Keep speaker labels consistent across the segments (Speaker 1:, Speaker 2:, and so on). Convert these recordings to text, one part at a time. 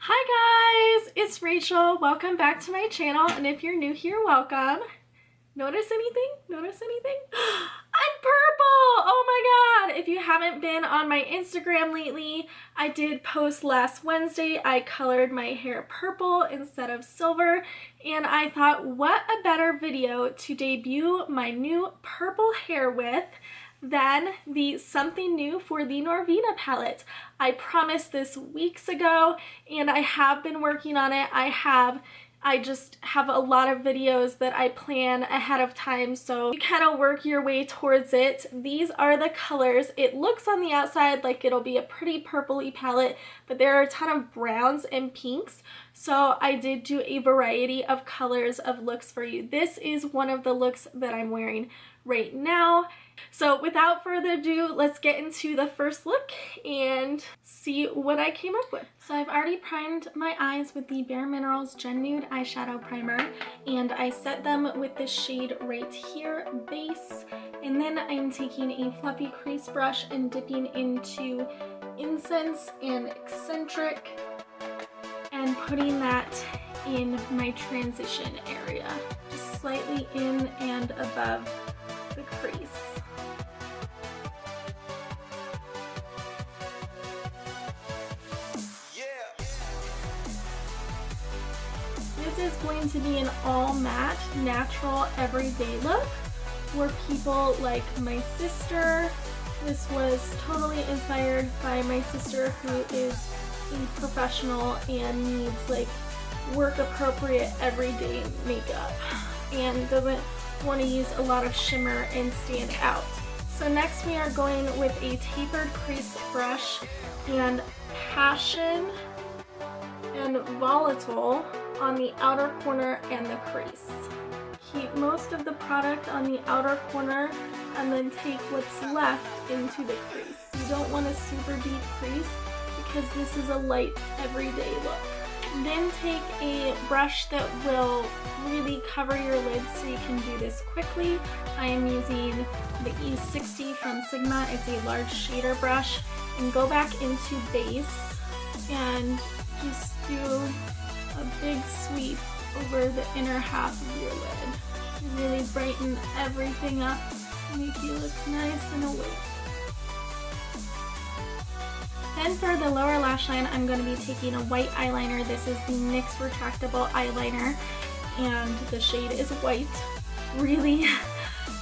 Speaker 1: Hi guys, it's Rachel. Welcome back to my channel, and if you're new here, welcome. Notice anything? Notice anything? I'm purple! Oh my god! If you haven't been on my Instagram lately, I did post last Wednesday. I colored my hair purple instead of silver, and I thought, what a better video to debut my new purple hair with than the Something New for the Norvina palette. I promised this weeks ago, and I have been working on it. I just have a lot of videos that I plan ahead of time, so you kind of work your way towards it. These are the colors. It looks on the outside like it'll be a pretty purpley palette, but there are a ton of browns and pinks, so I did do a variety of colors of looks for you. This is one of the looks that I'm wearing right now. So without further ado, let's get into the first look and see what I came up with. So I've already primed my eyes with the Bare Minerals Gen Nude eyeshadow primer, and I set them with this shade right here, Base, and then I'm taking a fluffy crease brush and dipping into Incense and Eccentric and putting that in my transition area, just slightly in and above the crease. This is going to be an all matte, natural, everyday look for people like my sister. This was totally inspired by my sister, who is a professional and needs like work appropriate everyday makeup and doesn't want to use a lot of shimmer and stand out. So next we are going with a tapered crease brush and Passion and Volatile on the outer corner and the crease. Keep most of the product on the outer corner and then take what's left into the crease. You don't want a super deep crease because this is a light everyday look. Then take a brush that will really cover your lids so you can do this quickly. I am using the E60 from Sigma. It's a large shader brush, and go back into Base and just do a big sweep over the inner half of your lid. Really brighten everything up, make you look nice and awake. Then for the lower lash line, I'm going to be taking a white eyeliner. This is the NYX retractable eyeliner, and the shade is white. Really,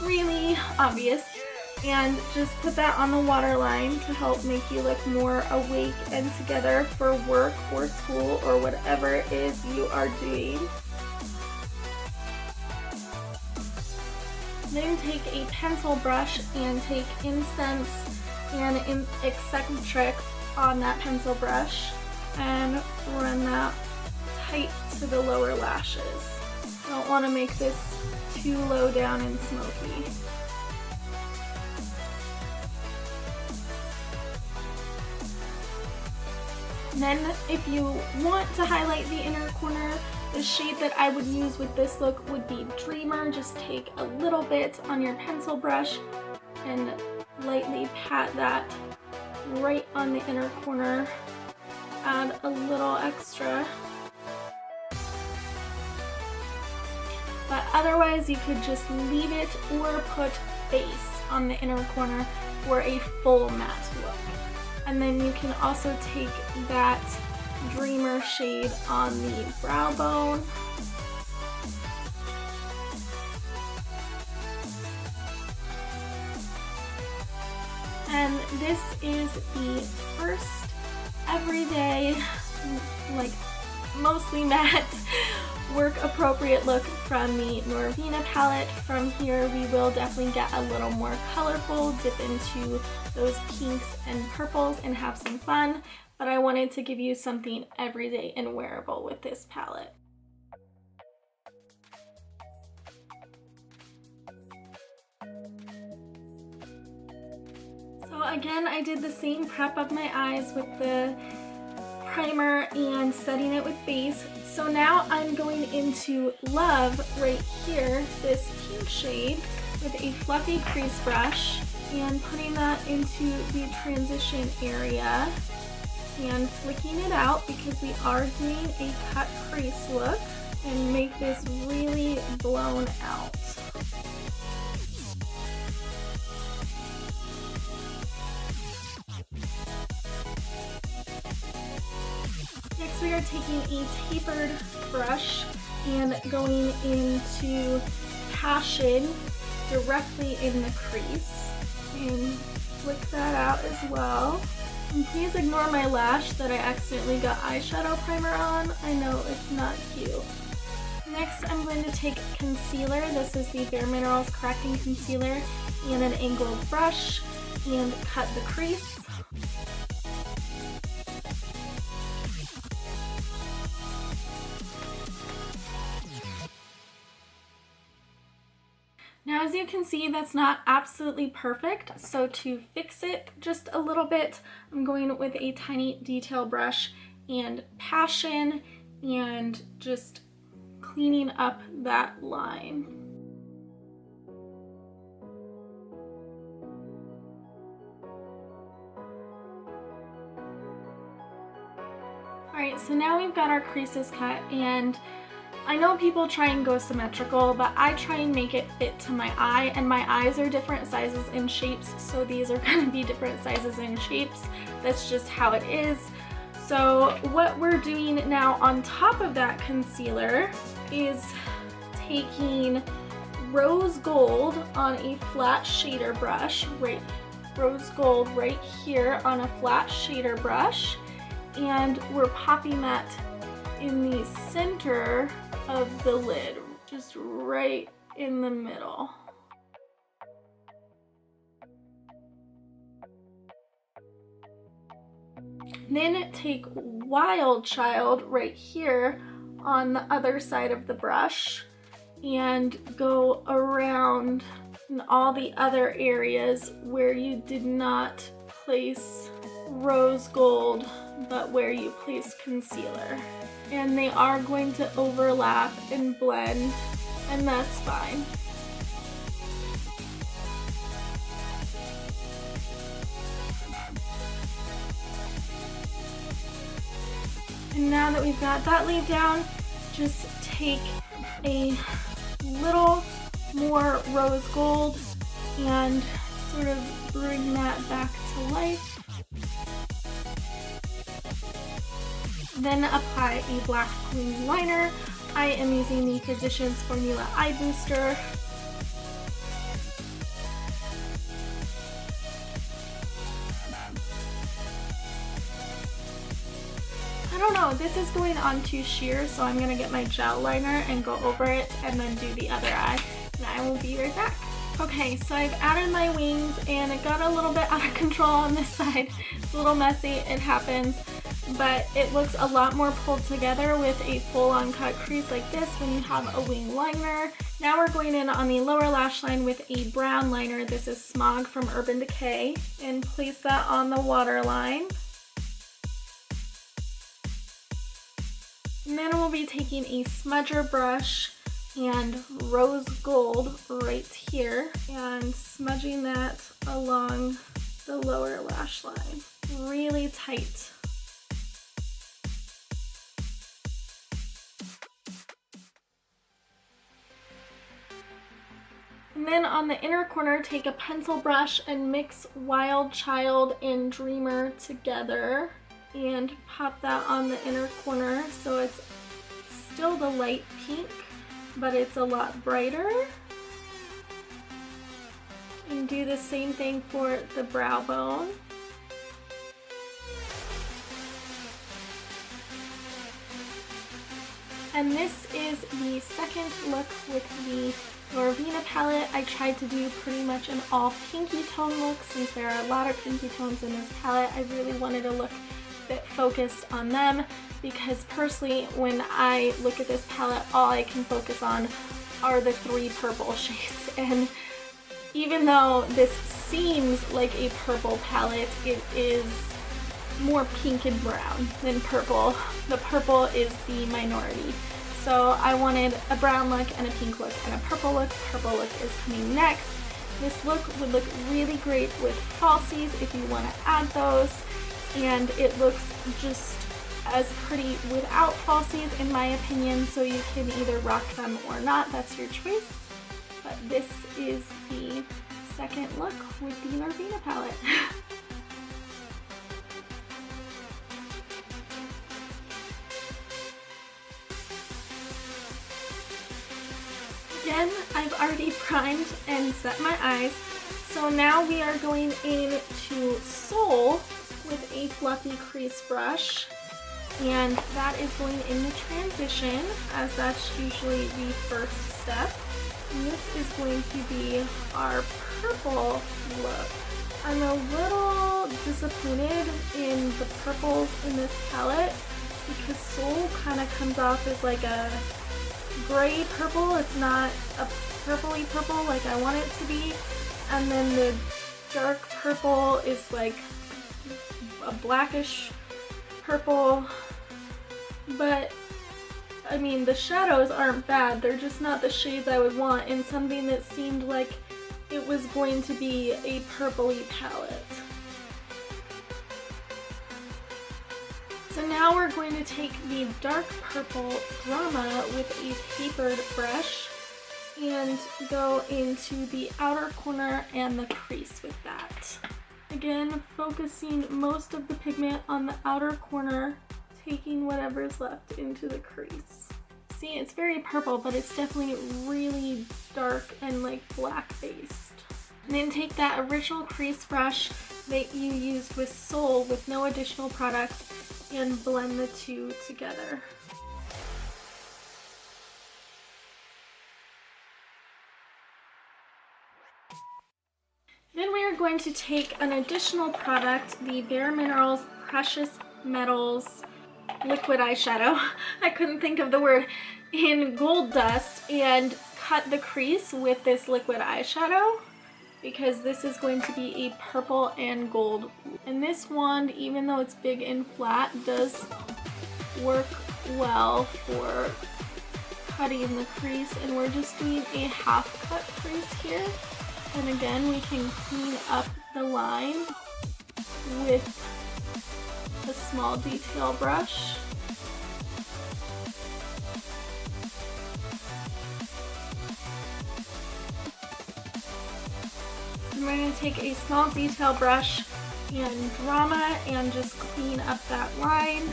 Speaker 1: really obvious. And just put that on the waterline to help make you look more awake and together for work or school or whatever it is you are doing. Then take a pencil brush and take Incense and Eccentric on that pencil brush and run that tight to the lower lashes. Don't want to make this too low down and smoky. Then if you want to highlight the inner corner, the shade that I would use with this look would be Dreamer. Just take a little bit on your pencil brush and lightly pat that right on the inner corner. Add a little extra. But otherwise you could just leave it or put Base on the inner corner for a full matte look. And then you can also take that Dreamer shade on the brow bone. And this is the first everyday, like mostly matte, work appropriate look from the Norvina palette. From here we will definitely get a little more colorful, dip into those pinks and purples and have some fun, but I wanted to give you something everyday and wearable with this palette. So again, I did the same prep of my eyes with the primer and setting it with Base. So now I'm going into Love right here, this pink shade, with a fluffy crease brush and putting that into the transition area and flicking it out because we are doing a cut crease look, and make this really blown out. Next we are taking a tapered brush and going into Passion directly in the crease, and flick that out as well. And please ignore my lash that I accidentally got eyeshadow primer on. I know it's not cute. Next I'm going to take concealer. This is the Bare Minerals Correcting Concealer, and an angled brush, and cut the crease. Now as you can see, that's not absolutely perfect, so to fix it just a little bit, I'm going with a tiny detail brush and Passion and just cleaning up that line. Alright, so now we've got our creases cut, and I know people try and go symmetrical, but I try and make it fit to my eye, and my eyes are different sizes and shapes, so these are going to be different sizes and shapes. That's just how it is. So what we're doing now on top of that concealer is taking rose gold on a flat shader brush, rose gold right here on a flat shader brush, and we're popping that in the center of the lid, just right in the middle. Then take Wild Child right here on the other side of the brush and go around in all the other areas where you did not place rose gold but where you placed concealer. And they are going to overlap and blend, and that's fine. And now that we've got that laid down, just take a little more rose gold and sort of bring that back to life. Then apply a black glue liner. I am using the Physicians Formula Eye Booster. I don't know, this is going on too sheer, so I'm gonna get my gel liner and go over it and then do the other eye, and I will be right back. Okay, so I've added my wings, and it got a little bit out of control on this side. It's a little messy, it happens, but it looks a lot more pulled together with a full-on cut crease like this when you have a wing liner. Now we're going in on the lower lash line with a brown liner. This is Smog from Urban Decay, and place that on the waterline. And then we'll be taking a smudger brush and rose gold right here and smudging that along the lower lash line really tight. And then on the inner corner, take a pencil brush and mix Wild Child and Dreamer together and pop that on the inner corner so it's still the light pink, but it's a lot brighter. And do the same thing for the brow bone. And this is the second look with the Norvina palette. I tried to do pretty much an all pinky tone look since there are a lot of pinky tones in this palette. I really wanted to look a bit focused on them because personally when I look at this palette, all I can focus on are the 3 purple shades. And even though this seems like a purple palette, it is more pink and brown than purple. The purple is the minority. So I wanted a brown look and a pink look and a purple look. Purple look is coming next. This look would look really great with falsies if you want to add those. and it looks just as pretty without falsies in my opinion, so you can either rock them or not, that's your choice. But this is the second look with the Norvina palette. Again, I've already primed and set my eyes, so now we are going into Soul with a fluffy crease brush, and that is going into transition, as that's usually the first step. And this is going to be our purple look. I'm a little disappointed in the purples in this palette because Soul kind of comes off as like a gray purple. It's not a purpley purple like I want it to be. And then the dark purple is like a blackish purple. But I mean, the shadows aren't bad. They're just not the shades I would want in something that seemed like it was going to be a purpley palette. So now we're going to take the dark purple Drama with a tapered brush and go into the outer corner and the crease with that. Again, focusing most of the pigment on the outer corner, taking whatever's left into the crease. See, it's very purple, but it's definitely really dark and like black based. And then take that original crease brush that you used with Soul with no additional product and blend the two together. Then we are going to take an additional product, the Bare Minerals Precious Metals liquid eyeshadow, I couldn't think of the word, in Gold Dust, and cut the crease with this liquid eyeshadow because this is going to be a purple and gold. And this wand, even though it's big and flat, does work well for cutting the crease, and we're just doing a half cut crease here. And again, we can clean up the line with a small detail brush. And we're going to take a small detail brush and Drama and just clean up that line.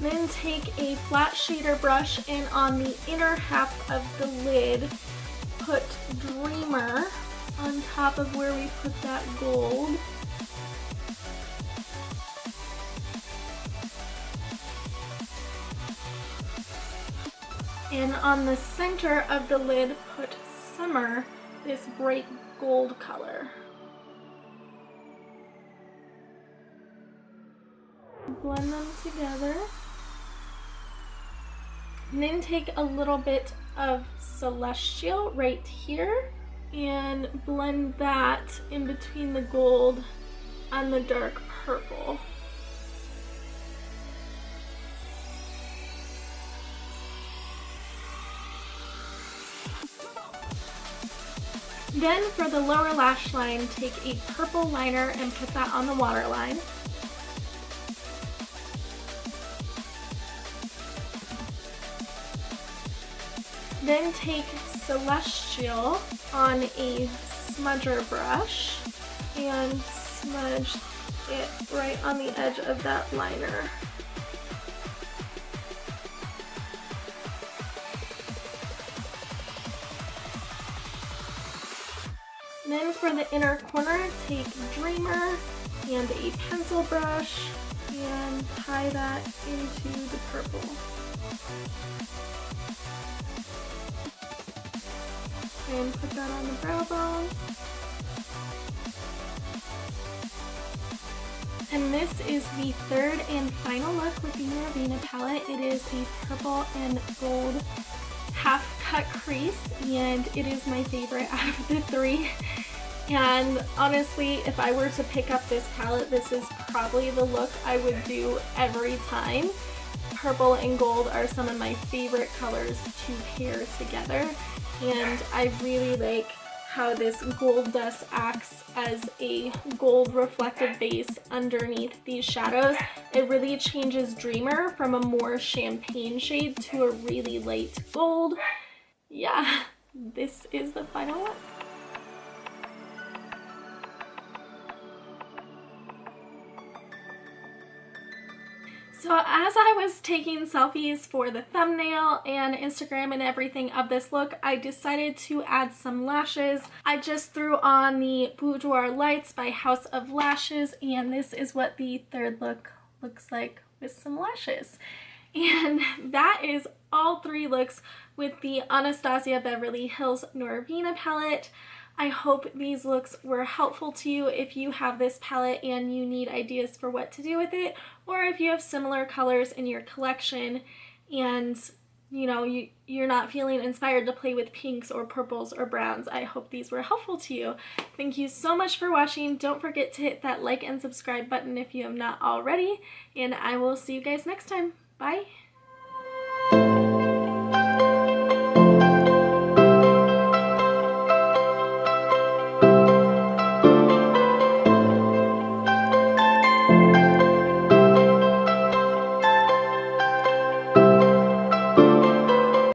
Speaker 1: Then take a flat shader brush and on the inner half of the lid, put Dreamer on top of where we put that gold. And on the center of the lid, put Summer, this bright gold color. Blend them together. And then take a little bit of Celestial right here and blend that in between the gold and the dark purple. Then for the lower lash line, take a purple liner and put that on the waterline. Then take Celestial on a smudger brush and smudge it right on the edge of that liner. Then for the inner corner, take Dreamer and a pencil brush and tie that into the purple. And put that on the brow bone. And this is the third and final look with the Norvina palette. It is a purple and gold half cut crease, and it is my favorite out of the three. And honestly, if I were to pick up this palette, this is probably the look I would do every time. Purple and gold are some of my favorite colors to pair together. and I really like how this gold dust acts as a gold reflective base underneath these shadows. It really changes Dreamer from a more champagne shade to a really light gold. Yeah, this is the final look. So as I was taking selfies for the thumbnail and Instagram and everything of this look, I decided to add some lashes. I just threw on the Boudoir Lights by House of Lashes, and this is what the third look looks like with some lashes. And that is all three looks with the Anastasia Beverly Hills Norvina palette. I hope these looks were helpful to you if you have this palette and you need ideas for what to do with it, or if you have similar colors in your collection and you're not feeling inspired to play with pinks or purples or browns. I hope these were helpful to you. Thank you so much for watching. Don't forget to hit that like and subscribe button if you have not already, and I will see you guys next time. Bye!